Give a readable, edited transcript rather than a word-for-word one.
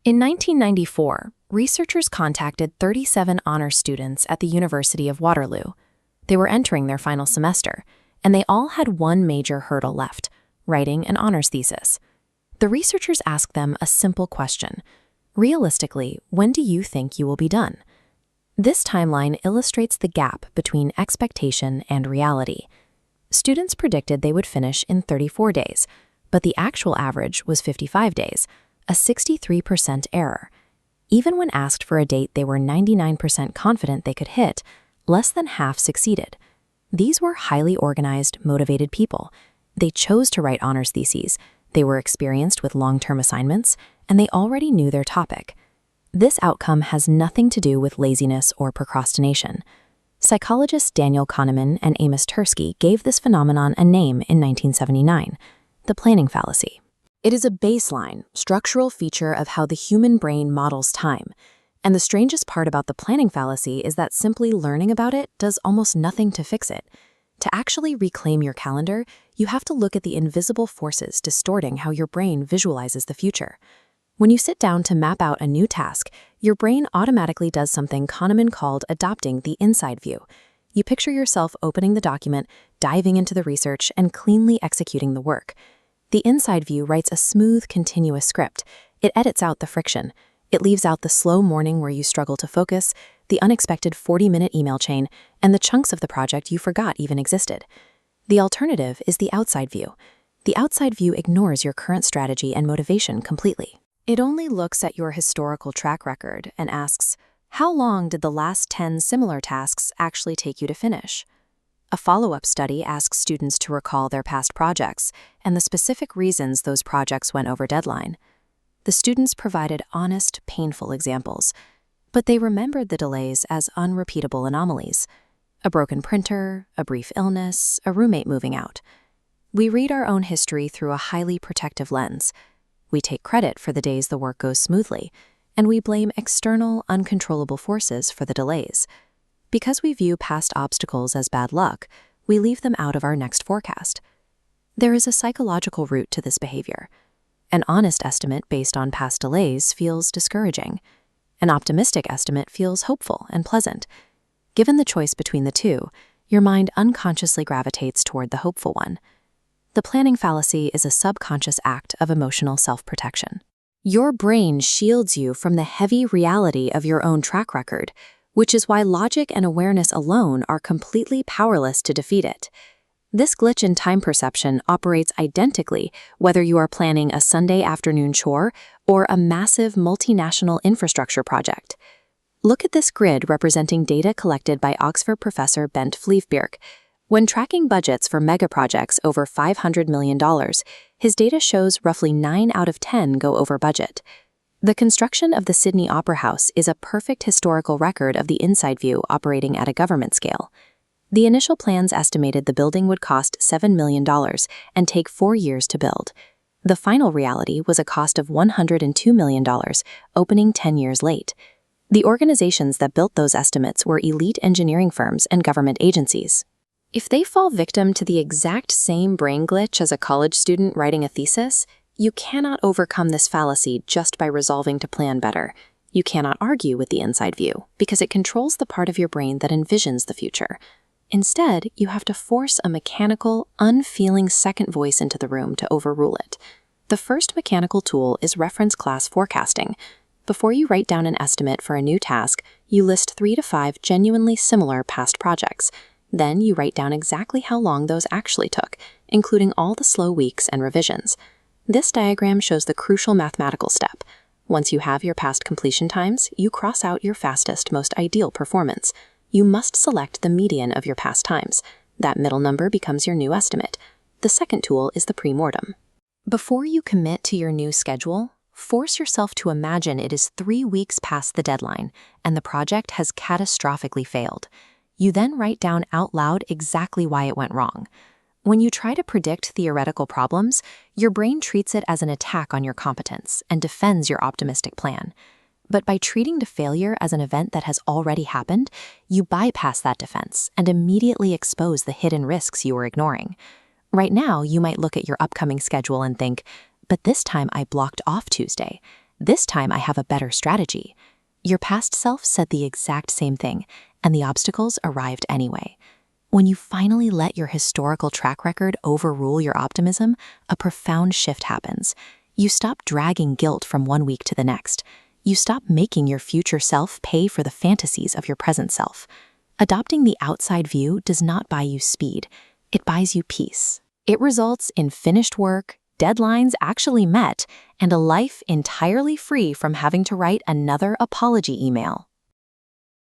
In 1994, researchers contacted 37 honors students at the University of Waterloo. They were entering their final semester, and they all had one major hurdle left: writing an honors thesis. The researchers asked them a simple question: realistically, when do you think you will be done? This timeline illustrates the gap between expectation and reality. Students predicted they would finish in 34 days, but the actual average was 55 days, a 63% error. Even when asked for a date they were 99% confident they could hit, less than half succeeded. These were highly organized, motivated people. They chose to write honors theses, they were experienced with long-term assignments, and they already knew their topic. This outcome has nothing to do with laziness or procrastination. Psychologists Daniel Kahneman and Amos Tversky gave this phenomenon a name in 1979: the planning fallacy. It is a baseline, structural feature of how the human brain models time. And the strangest part about the planning fallacy is that simply learning about it does almost nothing to fix it. To actually reclaim your calendar, you have to look at the invisible forces distorting how your brain visualizes the future. When you sit down to map out a new task, your brain automatically does something Kahneman called adopting the inside view. You picture yourself opening the document, diving into the research, and cleanly executing the work. The inside view writes a smooth, continuous script. It edits out the friction. It leaves out the slow morning where you struggle to focus, the unexpected 40-minute email chain, and the chunks of the project you forgot even existed. The alternative is the outside view. The outside view ignores your current strategy and motivation completely. It only looks at your historical track record and asks, how long did the last 10 similar tasks actually take you to finish? A follow-up study asks students to recall their past projects and the specific reasons those projects went over deadline. The students provided honest, painful examples, but they remembered the delays as unrepeatable anomalies: a broken printer, a brief illness, a roommate moving out. We read our own history through a highly protective lens. We take credit for the days the work goes smoothly, and we blame external, uncontrollable forces for the delays. Because we view past obstacles as bad luck, we leave them out of our next forecast. There is a psychological root to this behavior. An honest estimate based on past delays feels discouraging. An optimistic estimate feels hopeful and pleasant. Given the choice between the two, your mind unconsciously gravitates toward the hopeful one. The planning fallacy is a subconscious act of emotional self-protection. Your brain shields you from the heavy reality of your own track record, which is why logic and awareness alone are completely powerless to defeat it. This glitch in time perception operates identically whether you are planning a Sunday afternoon chore or a massive multinational infrastructure project. Look at this grid representing data collected by Oxford professor Bent Fleabjerg. When tracking budgets for megaprojects over $500 million, his data shows roughly 9 out of 10 go over budget. The construction of the Sydney Opera House is a perfect historical record of the inside view operating at a government scale. The initial plans estimated the building would cost $7 million and take 4 years to build. The final reality was a cost of $102 million, opening 10 years late. The organizations that built those estimates were elite engineering firms and government agencies. If they fall victim to the exact same brain glitch as a college student writing a thesis, you cannot overcome this fallacy just by resolving to plan better. You cannot argue with the inside view, because it controls the part of your brain that envisions the future. Instead, you have to force a mechanical, unfeeling second voice into the room to overrule it. The first mechanical tool is reference class forecasting. Before you write down an estimate for a new task, you list 3 to 5 genuinely similar past projects. Then you write down exactly how long those actually took, including all the slow weeks and revisions. This diagram shows the crucial mathematical step. Once you have your past completion times, you cross out your fastest, most ideal performance. You must select the median of your past times. That middle number becomes your new estimate. The second tool is the pre-mortem. Before you commit to your new schedule, force yourself to imagine it is 3 weeks past the deadline and the project has catastrophically failed. You then write down out loud exactly why it went wrong. When you try to predict theoretical problems, your brain treats it as an attack on your competence and defends your optimistic plan. But by treating the failure as an event that has already happened, you bypass that defense and immediately expose the hidden risks you were ignoring. Right now, you might look at your upcoming schedule and think, but this time I blocked off Tuesday. This time I have a better strategy. Your past self said the exact same thing, and the obstacles arrived anyway. When you finally let your historical track record overrule your optimism, a profound shift happens. You stop dragging guilt from one week to the next. You stop making your future self pay for the fantasies of your present self. Adopting the outside view does not buy you speed. It buys you peace. It results in finished work, deadlines actually met, and a life entirely free from having to write another apology email.